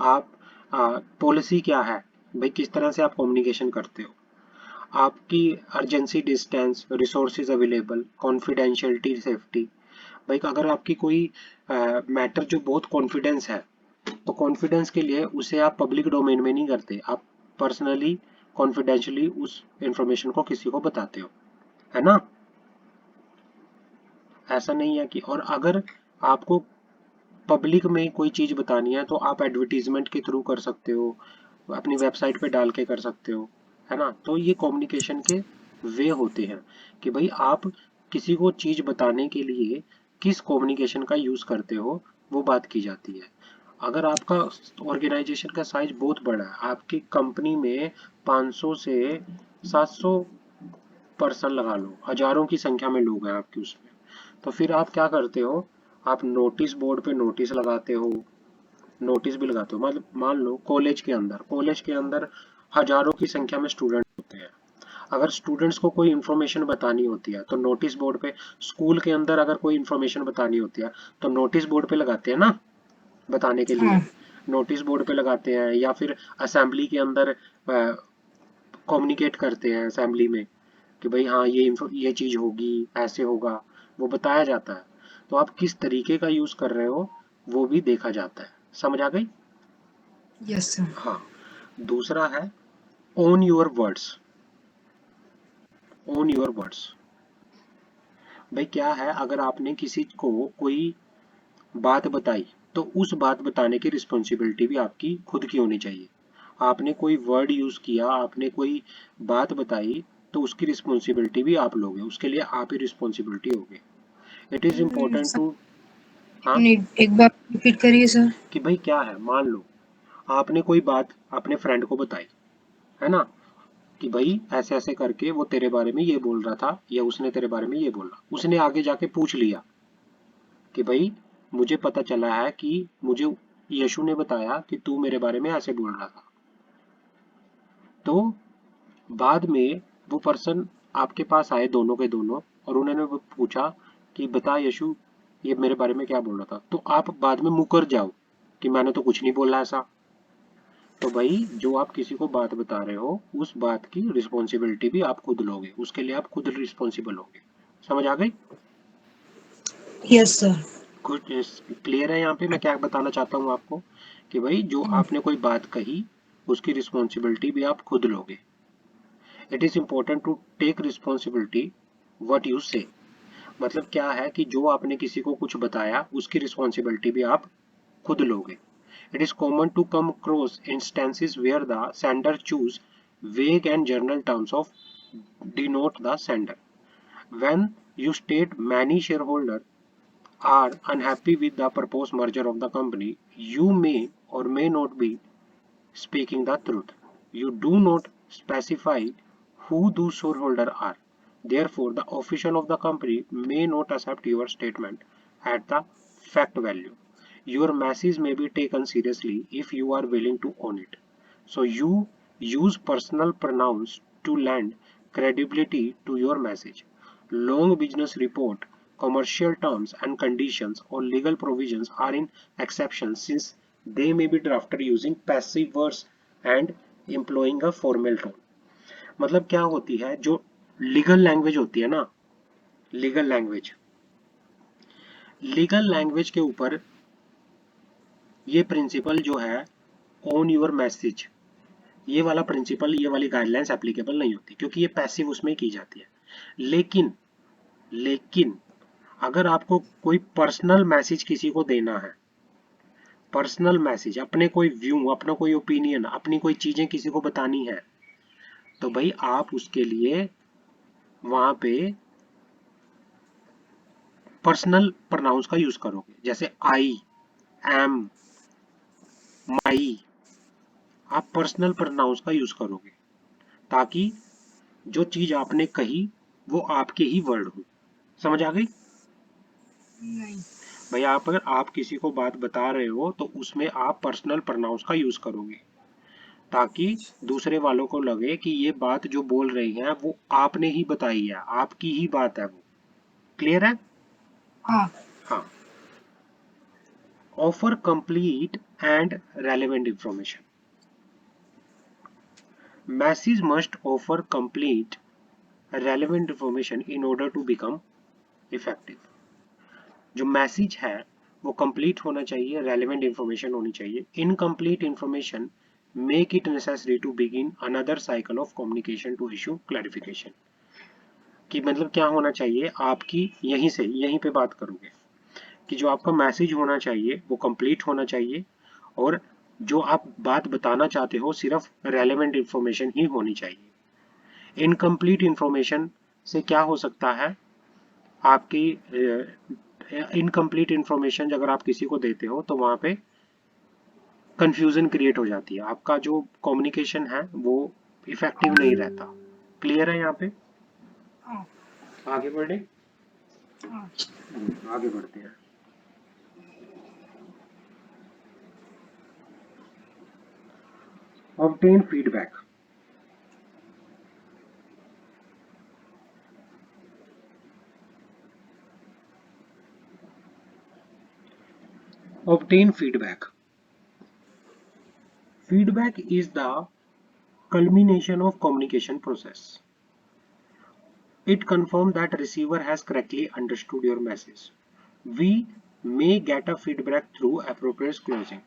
आप पॉलिसी क्या है, भाई किस तरह से आप कम्युनिकेशन करते हो, आपकी urgency, distance, resources available, confidentiality, safety. भाई अगर आपकी कोई मैटर जो बहुत कॉन्फिडेंस है, तो कॉन्फिडेंस के लिए उसे आप पब्लिक डोमेन में नहीं करते, आप पर्सनली कॉन्फिडेंशियली उस इंफॉर्मेशन को किसी को बताते हो, है ना। ऐसा नहीं है कि, और अगर आपको पब्लिक में कोई चीज बतानी है तो आप एडवर्टीजमेंट के थ्रू कर सकते हो, अपनी वेबसाइट पे डाल के कर सकते हो, है ना। तो ये कम्युनिकेशन के वे होते हैं कि भाई आप किसी को चीज बताने के लिए किस कम्युनिकेशन का यूज करते हो, वो बात की जाती है। अगर आपका ऑर्गेनाइजेशन का साइज बहुत बड़ा है, आपकी कंपनी में 500 से 700 पर्सन लगा लो, हजारों की संख्या में लोग हैं आपके उसमें, तो फिर आप क्या करते हो, आप नोटिस बोर्ड पे नोटिस लगाते हो, नोटिस भी लगाते हो। मतलब मान लो कॉलेज के अंदर हजारों की संख्या में स्टूडेंट होते हैं। अगर स्टूडेंट्स को कोई इन्फॉर्मेशन बतानी होती है तो नोटिस बोर्ड पे, स्कूल के अंदर अगर कोई इन्फॉर्मेशन बतानी होती है तो नोटिस बोर्ड पे लगाते हैं ना, बताने के लिए हाँ। नोटिस बोर्ड पे लगाते हैं, या फिर असेंबली के अंदर कम्युनिकेट करते हैं असेंबली में कि भाई हाँ ये चीज होगी, ऐसे होगा, वो बताया जाता है। तो आप किस तरीके का यूज कर रहे हो वो भी देखा जाता है। समझ आ गई। Yes sir. हाँ, दूसरा है own your words. Own your words, भाई क्या है, अगर आपने किसी को कोई बात बताई तो उस बात बताने की रिस्पॉन्सिबिलिटी भी आपकी खुद की होनी चाहिए। आपने कोई वर्ड यूज किया, आपने कोई बात बताई, तो उसकी रिस्पॉन्सिबिलिटी भी आप लोगे, उसके लिए आप ही रिस्पॉन्सिबिलिटी होगे। It is important sir to, एक हाँ, मिनट, एक बार रिपीट करिए सर। कि भाई क्या है, मान लो आपने कोई बात अपने फ्रेंड को बताई, है ना, कि भाई ऐसे ऐसे करके वो तेरे बारे में ये बोल रहा था, या उसने तेरे बारे में ये बोला, उसने आगे जाके पूछ लिया कि भाई मुझे पता चला है कि मुझे यशु ने बताया कि तू मेरे बारे में ऐसे बोल रहा था। तो बाद में वो पर्सन आपके पास आए, दोनों के दोनों, और उन्होंने वो पूछा कि बता यशु, ये मेरे बारे में क्या बोल रहा था, तो आप बाद में मुकर जाओ कि मैंने तो कुछ नहीं बोला ऐसा। तो भाई जो आप किसी को बात बता रहे हो उस बात की रिस्पॉन्सिबिलिटी भी आप खुद लोगे, उसके लिए आप खुद रिस्पॉन्सिबल होगे। समझ आ गई। Yes sir. कुछ क्लियर है यहाँ पे मैं क्या बताना चाहता हूँ आपको, कि भाई जो आपने कोई बात कही उसकी रिस्पॉन्सिबिलिटी भी आप खुद लोगे। It is important to take responsibility what you say. मतलब क्या है कि जो आपने किसी को कुछ बताया उसकी रिस्पॉन्सिबिलिटी भी आप खुद लोगे। It is common to come across instances where the sender choose vague and general terms of denote the sender. When you state many shareholders are unhappy with the proposed merger of the company, you may or may not be speaking the truth. You do not specify who those shareholders are. Therefore, the official of the company may not accept your statement at the fact value. Your message may be taken seriously if you are willing to own it. So you use personal pronouns to lend credibility to your message. Long business report, commercial terms and conditions, or legal provisions are in exceptions since they may be drafted using passive verbs and employing a formal tone. मतलब क्या होती है, जो legal language होती है ना, legal language, legal language के ऊपर ये प्रिंसिपल जो है, ओन योर मैसेज, ये वाला प्रिंसिपल, ये वाली गाइडलाइंस एप्लीकेबल नहीं होती क्योंकि ये पैसिव उसमें की जाती है। लेकिन लेकिन अगर आपको कोई पर्सनल मैसेज किसी को देना है, पर्सनल मैसेज, अपने कोई व्यू, अपना कोई ओपिनियन, अपनी कोई चीजें किसी को बतानी है, तो भाई आप उसके लिए वहां पे पर्सनल प्रोनाउंस का यूज करोगे, जैसे आई, एम, माई, आप पर्सनल प्रोनाउंस का यूज करोगे ताकि जो चीज आपने कही वो आपके ही वर्ड हो। समझ आ गई? नहीं। भाई आप अगर आप किसी को बात बता रहे हो तो उसमें आप पर्सनल प्रोनाउंस का यूज करोगे ताकि दूसरे वालों को लगे कि ये बात जो बोल रही है वो आपने ही बताई है, आपकी ही बात है वो। क्लियर है? हाँ। हाँ। Offer complete and relevant information. Message must offer complete relevant information in order to become effective. जो मैसेज है वो कंप्लीट होना चाहिए, रेलेवेंट इंफॉर्मेशन होनी चाहिए। Incomplete information make it necessary to begin another cycle of communication to issue clarification. कि मतलब क्या होना चाहिए, आपकी यहीं पे बात करोगे कि जो आपका मैसेज होना चाहिए वो कंप्लीट होना चाहिए और जो आप बात बताना चाहते हो सिर्फ रेलेवेंट इंफॉर्मेशन ही होनी चाहिए। इनकम्प्लीट इंफॉर्मेशन से क्या हो सकता है, आपकी इनकम्प्लीट इंफॉर्मेशन अगर आप किसी को देते हो तो वहां पे कंफ्यूजन क्रिएट हो जाती है, आपका जो कम्युनिकेशन है वो इफेक्टिव नहीं रहता। क्लियर है यहाँ पे? हाँ। आगे बढ़े? हाँ। आगे बढ़ते हैं। Obtain feedback. Obtain feedback. Feedback is the culmination of communication process. It confirms that receiver has correctly understood your message. We may get a feedback through appropriate closing.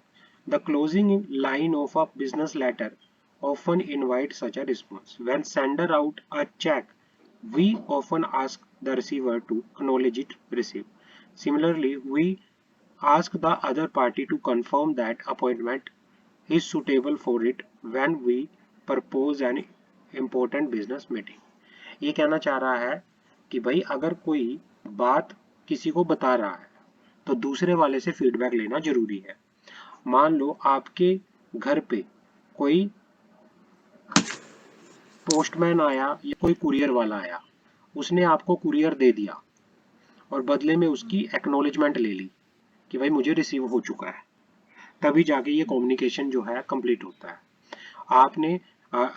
The closing line of a business letter often invites such a response. When sender out a check, we often ask the receiver to acknowledge it received. Similarly, we ask the other party to confirm that appointment is suitable for it when we propose an important business meeting. ये कहना चाह रहा है कि भाई अगर कोई बात किसी को बता रहा है तो दूसरे वाले से फीडबैक लेना जरूरी है। मान लो आपके घर पे कोई पोस्टमैन आया या कोई कुरियर वाला आया, उसने आपको कुरियर दे दिया और बदले में उसकी एक्नॉलेजमेंट ले ली कि भाई मुझे रिसीव हो चुका है, तभी जाके ये कम्युनिकेशन जो है कंप्लीट होता है। आपने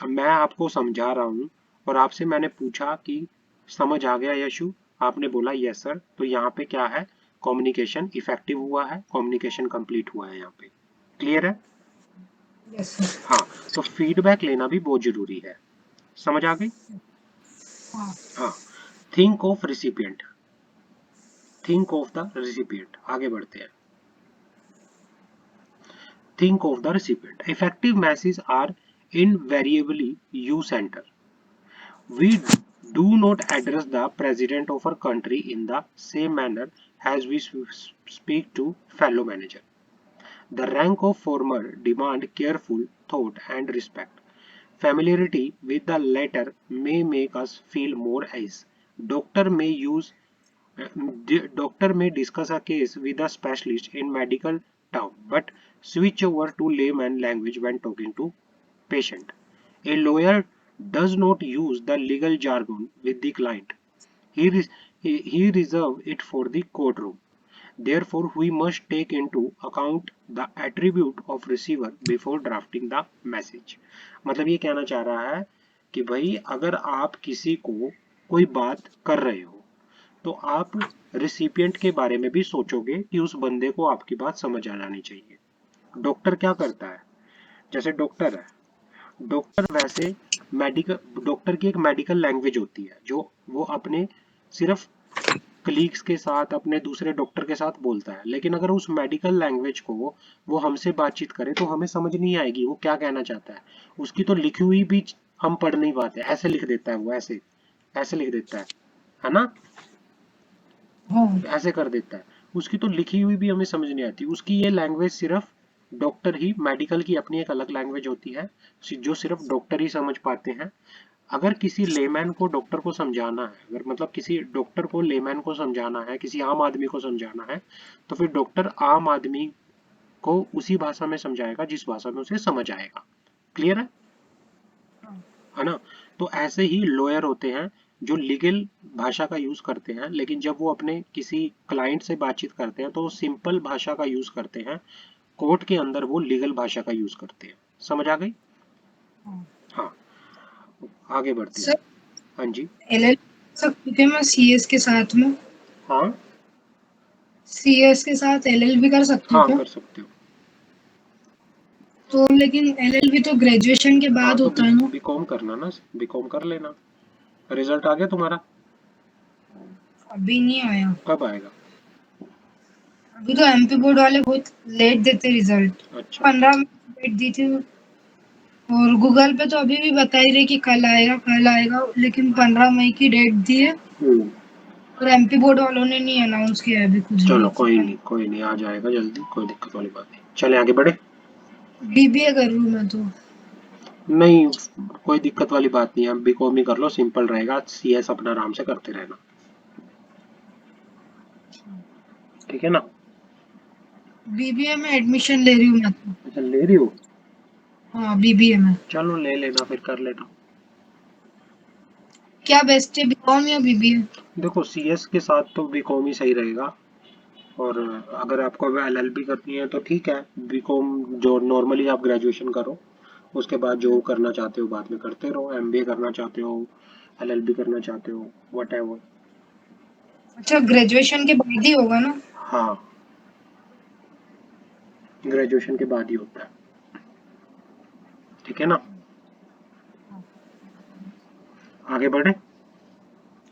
मैं आपको समझा रहा हूँ और आपसे मैंने पूछा कि समझ आ गया यशु, आपने बोला यस सर, तो यहाँ पे क्या है, कम्युनिकेशन इफेक्टिव हुआ है, कम्युनिकेशन कंप्लीट हुआ है यहाँ पे। क्लियर है? Yes sir. हाँ, तो फीडबैक लेना भी बहुत जरूरी है। समझ आ गई? हाँ। हाँ। Think of recipient. Think of the recipient. आगे बढ़ते हैं। Think of the recipient. Effective messages are invariably you-centered. We do not address the president of our country in the same manner as we speak to fellow manager. The rank of former demand careful thought and respect. Familiarity with the latter may make us feel more ease. Doctor may use Doctor may discuss a case with a specialist in medical term, but switch over to layman language when talking to patient. A lawyer does not use the legal jargon with the client. He reserves it for the courtroom. Therefore we must take into account the attribute of receiver before drafting the message. मतलब ये कहना चाह रहा है कि भाई अगर आप किसी को कोई बात कर रहे हो तो आप रिसिपिएंट के बारे में भी सोचोगे कि उस बंदे को आपकी बात समझ आ जानी चाहिए। डॉक्टर क्या करता है, जैसे डॉक्टर है, डॉक्टर वैसे मेडिकल, डॉक्टर की एक मेडिकल लैंग्वेज होती है जो वो अपने सिर्फ कलीग्स के साथ, अपने दूसरे डॉक्टर के साथ बोलता है, लेकिन अगर उस मेडिकल लैंग्वेज को वो हमसे बातचीत करे तो हमें समझ नहीं आएगी वो क्या कहना चाहता है। उसकी तो लिखी हुई भी हम पढ़ नहीं पाते, ऐसे लिख देता है वो, ऐसे ऐसे लिख देता है ना, हाँ। ऐसे कर देता है। उसकी तो लिखी हुई भी हमें समझ नहीं आती। उसकी ये लैंग्वेज सिर्फ डॉक्टर ही, मेडिकल की अपनी एक अलग लैंग्वेज होती है जो सिर्फ डॉक्टर ही समझ पाते हैं। अगर किसी लेमैन को डॉक्टर को समझाना है, अगर मतलब किसी डॉक्टर को लेमैन को समझाना है, किसी आम आदमी को समझाना है, तो फिर डॉक्टर आम आदमी को उसी भाषा में समझाएगा जिस भाषा में उसे समझ आएगा। क्लियर है ना। तो ऐसे ही लॉयर होते हैं जो लीगल भाषा का यूज करते हैं, लेकिन जब वो अपने किसी क्लाइंट से बातचीत करते हैं तो वो सिंपल भाषा का यूज करते हैं। कोर्ट के अंदर वो लीगल भाषा का यूज करते हैं। समझ आ गई? हाँ, आगे बढ़ते हैं। सर हाँ जी। एलएल सकती क्या मैं सीएस के साथ में? हाँ सीएस के साथ एलएलबी कर सकती हूँ हाँ, क्या? कर सकते हो। तो लेकिन एलएलबी तो ग्रेजुएशन के हाँ बाद तो होता है ना? बीकॉम करना ना, बीकॉम कर लेना। रिजल्ट आ गया तुम्हारा? अभी नहीं आया। कब आएगा? अभी तो एमपी बोर्ड वाले बहुत लेट देते रिजल्ट। अच्छा। 15 डेट दी थी, और गूगल पे तो अभी भी बता ही रहे कि कल आएगा, लेकिन 15 मई की डेट दी है। हम्म। और एमपी बोर्ड वालों ने नहीं अनाउंस किया है अभी कुछ भी चलो कि कोई नहीं, आ जाएगा जल्दी, कोई दिक्कत वाली बात नहीं। चले आगे बढ़े। बीबीए कर रही हूँ मैं तो। नहीं, कोई दिक्कत वाली बात नहीं है, बीकॉम ही कर लो, सिंपल रहेगा। सीएस अपना आराम से करते रहना। ठीक है ना। बीबीए में एडमिशन ले रही हूँ मैं तो। अच्छा, ले रही हो? हाँ बीबीए में। चलो ले लेना, फिर कर लेना। क्या बेस्ट है, बीकॉम या बीबीए? देखो सीएस के साथ तो बीकॉम ही सही रहेगा। और अगर आपको एलएलबी करनी है तो ठीक है, बीकॉम जो नॉर्मली आप ग्रेजुएशन करो, उसके बाद जो करना चाहते हो बाद में करते रहो। एमबीए करना चाहते हो, एलएलबी करना चाहते हो, व्हाटएवर। अच्छा, ग्रेजुएशन के बाद ही होगा ना? हाँ, ग्रेजुएशन के बाद ही होता है। ठीक है ना। आगे बढ़े।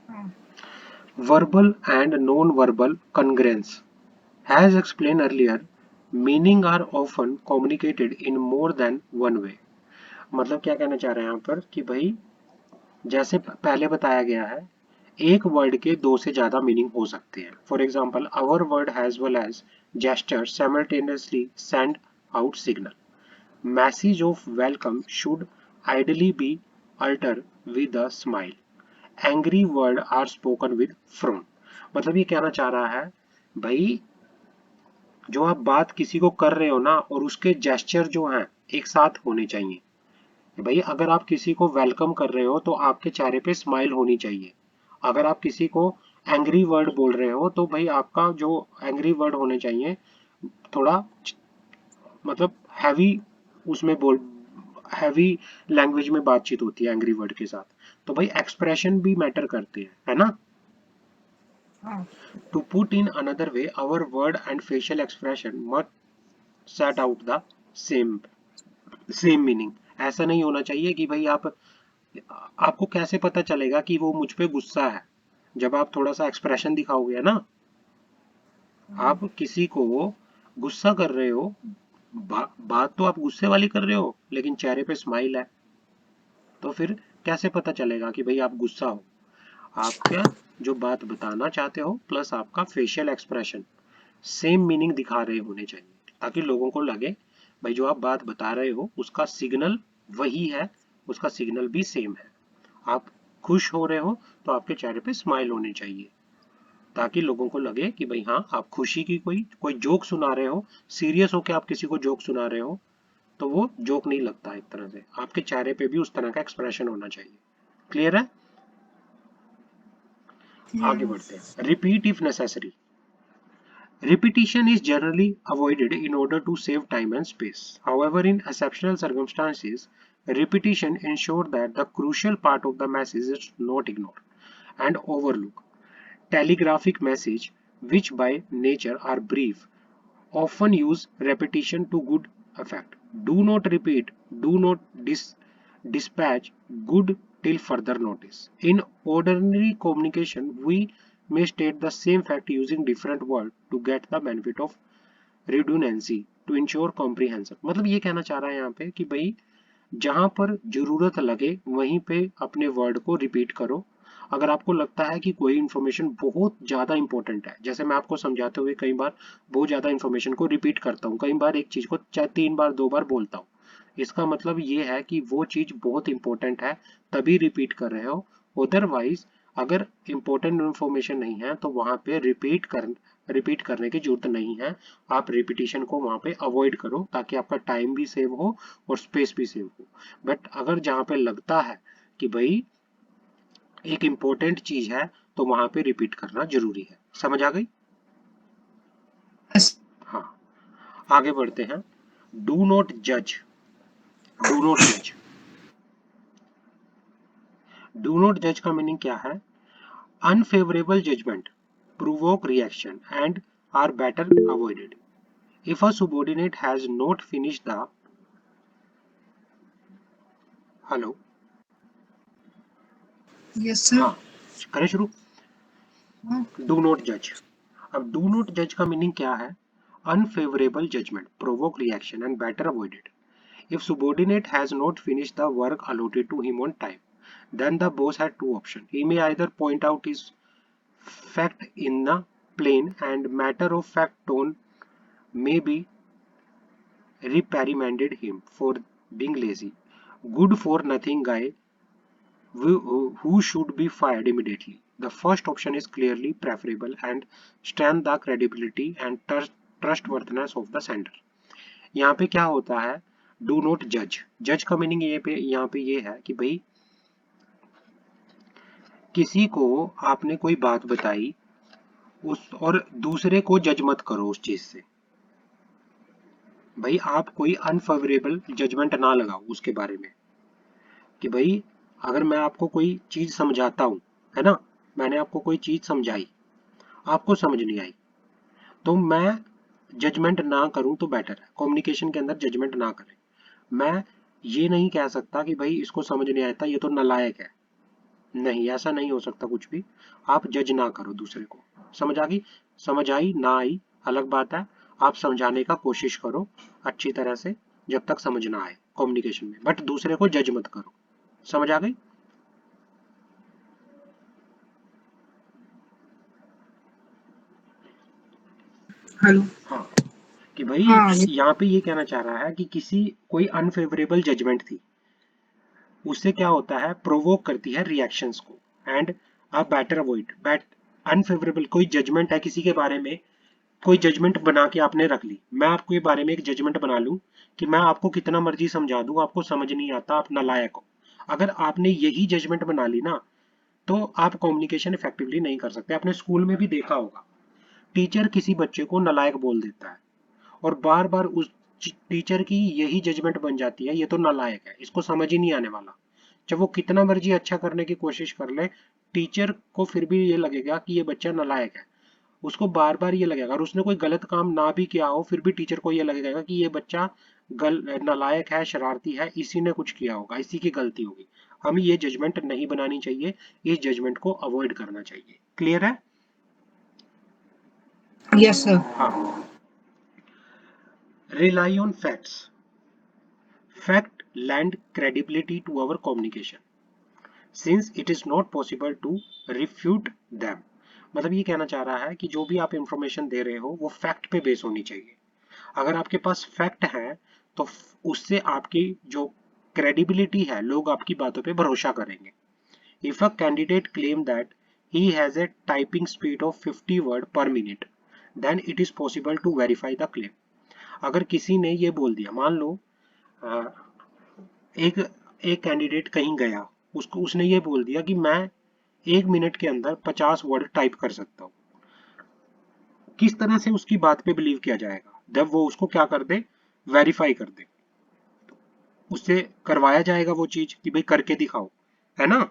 हाँ। Verbal and non-verbal congruence. As explained earlier, meaning are often communicated in more than one way. मतलब क्या कहना चाह रहे हैं यहाँ पर कि भाई जैसे पहले बताया गया है, एक वर्ड के दो से ज्यादा मीनिंग हो सकते हैं। For example, our word has well as gestures simultaneously send out signal. Message of welcome should ideally be uttered with a smile. Angry word are spoken with frown. मतलब ये कहना चाह रहा है भाई, जो आप बात किसी को कर रहे हो ना, और उसके जेस्चर जो हैं एक साथ होने चाहिए। भाई अगर आप किसी को वेलकम कर रहे हो तो आपके चेहरे पे स्माइल होनी चाहिए। अगर आप किसी को एंग्री वर्ड बोल रहे हो तो भाई आपका जो एंग्री वर्ड होने चाहिए थोड़ा मतलब हैवी, उसमें बोल हैवी लैंग्वेज में बातचीत होती है एंग्री वर्ड के साथ। तो भाई एक्सप्रेशन भी मैटर करते हैं, है ना। हाँ। To put in another way, our word and facial expression must set out the same same meaning. ऐसा नहीं होना चाहिए कि भाई आपको कैसे पता चलेगा कि वो मुझ पे गुस्सा है, जब आप थोड़ा सा एक्सप्रेशन दिखाओगे ना। आप किसी को गुस्सा कर रहे हो, बात तो आप गुस्से वाली कर रहे हो लेकिन चेहरे पे स्माइल है, तो फिर कैसे पता चलेगा कि भाई आप गुस्सा हो। आपका जो बात बताना चाहते हो प्लस आपका फेशियल एक्सप्रेशन सेम मीनिंग दिखा रहे होने चाहिए, ताकि लोगों को लगे भाई जो आप बात बता रहे हो उसका सिग्नल वही है, उसका सिग्नल भी सेम है। आप खुश हो रहे हो तो आपके चेहरे पे स्माइल होनी चाहिए, ताकि लोगों को लगे कि भाई हाँ आप खुशी की कोई कोई जोक सुना रहे हो, सीरियस होकर आप किसी को जोक सुना रहे हो तो वो जोक नहीं लगता। एक तरह से आपके चेहरे पे भी उस तरह का एक्सप्रेशन होना चाहिए। क्लियर है। आगे बढ़ते हैं। Repeat if necessary. Repetition is generally avoided in order to save time and space. However, in exceptional circumstances, repetition ensures that the crucial part of the message is not ignored and overlooked. Telegraphic messages, which by nature are brief, often use repetition to good effect. Do not repeat, do not dispatch good till further notice. In ordinary communication, we may state the same fact using different words to get the benefit of redundancy to ensure comprehension. मतलब ये कहना चाह रहा है यहाँ पे कि भाई जहां पर जरूरत लगे वहीं पे अपने वर्ड को रिपीट करो। अगर आपको लगता है कि कोई इंफॉर्मेशन बहुत ज्यादा इंपॉर्टेंट है, जैसे मैं आपको समझाते हुए कई बार बहुत ज्यादा इंफॉर्मेशन को रिपीट करता हूँ, कई बार एक चीज को चाहे 3 बार 2 बार बोलता हूँ, इसका मतलब ये है कि वो चीज बहुत इंपॉर्टेंट है, तभी रिपीट कर रहे हो। अदरवाइज अगर इंपॉर्टेंट इंफॉर्मेशन नहीं है तो वहां पे रिपीट करने की जरूरत नहीं है। आप रिपीटिशन को वहां पे अवॉइड करो ताकि आपका टाइम भी सेव हो और स्पेस भी सेव हो। बट अगर जहां पे लगता है कि भाई एक इंपॉर्टेंट चीज है तो वहां पे रिपीट करना जरूरी है। समझ आ गई? yes, हाँ, आगे बढ़ते हैं। डू नॉट जज। डू नॉट जज। डू नॉट जज का मीनिंग क्या है? Unfavourable judgement provoke reaction and are better avoided. If a subordinate has not finished the hello yes sir. हाँ करें शुरू। हाँ, डू नॉट जज। अब डू नॉट जज का मीनिंग क्या है? Unfavourable judgement provoke reaction and better avoided. If subordinate has not finished the work allotted to him on time, then the boss had two options. He may either point out his fact in a plain and matter of fact tone, may be reprimanded him for being lazy, good for nothing guy who should be fired immediately. The first option is clearly preferable and strengthen the credibility and trustworthiness of the sender. यहाँ पे क्या होता है? Do not जज। जज का meaning यहाँ पे ये है कि भाई किसी को आपने कोई बात बताई उस और दूसरे को जज मत करो उस चीज से। भाई आप कोई अनफेवरेबल जजमेंट ना लगाओ उसके बारे में कि भाई अगर मैं आपको कोई चीज समझाता हूं, है ना, मैंने आपको कोई चीज समझाई, आपको समझ नहीं आई, तो मैं जजमेंट ना करूं तो बेटर है। कम्युनिकेशन के अंदर जजमेंट ना करें। मैं ये नहीं कह सकता कि भाई इसको समझ नहीं आता, ये तो नालायक है। नहीं, ऐसा नहीं हो सकता कुछ भी। आप जज ना करो दूसरे को। समझ आ गई? समझ आई ना आई अलग बात है। आप समझाने का कोशिश करो अच्छी तरह से जब तक समझ ना आए कम्युनिकेशन में, बट दूसरे को जज मत करो। समझ आ गई? हेलो। हाँ, कि भाई हाँ यहाँ पे ये कहना चाह रहा है कि किसी कोई अनफेवरेबल जजमेंट थी, उससे क्या होता है? प्रोवोक करती है रिएक्शंस को and a better avoid bat. Unfavourable कोई जजमेंट है किसी के बारे में, कोई जजमेंट बना के आपने रख ली। मैं आपको ये बारे में एक जजमेंट बना लूं कि मैं आपको कितना मर्जी समझा दूं, आपको समझ नहीं आता, आप नालायक हो। अगर आपने यही जजमेंट बना ली ना, तो आप कम्युनिकेशन इफेक्टिवली नहीं कर सकते। आपने स्कूल में भी देखा होगा, टीचर किसी बच्चे को नालायक बोल देता है और बार बार उस टीचर की यही जजमेंट बन जाती है, ये तो नालायक है, इसको समझ ही नहीं आने वाला। जब वो कितना मर्जी अच्छा करने की कोशिश कर ले, टीचर को फिर भी ये लगेगा कि ये बच्चा नालायक है। उसको बार बार ये लगेगा, और उसने कोई गलत काम ना भी किया हो फिर भी टीचर को ये लगेगा कि ये बच्चा नालायक है, शरारती है, इसी ने कुछ किया होगा, इसी की गलती होगी। हमें ये जजमेंट नहीं बनानी चाहिए, इस जजमेंट को अवॉइड करना चाहिए। क्लियर है? Yes sir. हाँ। Rely on facts. Fact lend credibility to our communication since it is not possible to refute them। मतलब ये कहना चाह रहा है कि जो भी आप इंफॉर्मेशन दे रहे हो वो फैक्ट पे बेस होनी चाहिए। अगर आपके पास फैक्ट है तो उससे आपकी जो क्रेडिबिलिटी है, लोग आपकी बातों पे भरोसा करेंगे। If a candidate claim that he has a typing speed of 50 word per minute, then it is possible to verify the claim. अगर किसी ने ये बोल दिया, मान लो एक एक कैंडिडेट कहीं गया, उसको उसने ये बोल दिया कि मैं 1 मिनट के अंदर 50 वर्ड टाइप कर सकता हूँ, किस तरह से उसकी बात पे बिलीव किया जाएगा? जब वो उसको क्या कर दे, वेरीफाई कर दे, उससे करवाया जाएगा वो चीज कि भाई करके दिखाओ, है ना?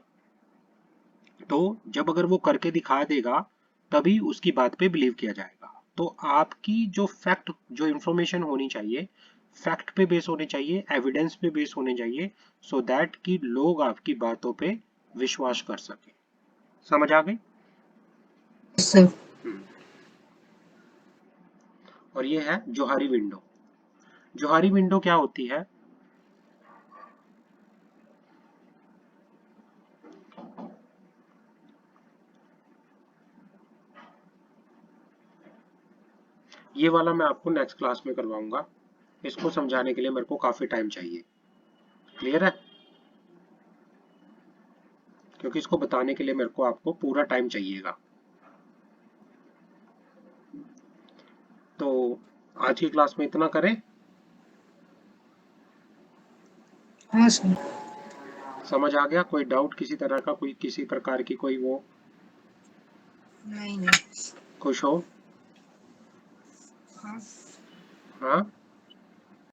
तो जब अगर वो करके दिखा देगा तभी उसकी बात पे बिलीव किया जाएगा। तो आपकी जो फैक्ट, जो इंफॉर्मेशन होनी चाहिए, फैक्ट पे बेस होनी चाहिए, एविडेंस पे बेस होने चाहिए, सो दैट कि लोग आपकी बातों पे विश्वास कर सके। समझ आ गई? सर। हम्म। और ये है जोहारी विंडो। जोहारी विंडो क्या होती है? ये वाला मैं आपको नेक्स्ट क्लास में करवाऊंगा। इसको समझाने के लिए मेरे को काफी टाइम चाहिए। क्लियर है? क्योंकि इसको बताने के लिए मेरे को आपको पूरा टाइम चाहिएगा। तो आज की क्लास में इतना करें? हाँ सर। समझ आ गया? कोई डाउट किसी तरह का, कोई किसी प्रकार की कोई वो नहीं नहीं। खुश हो? हाँ। हाँ?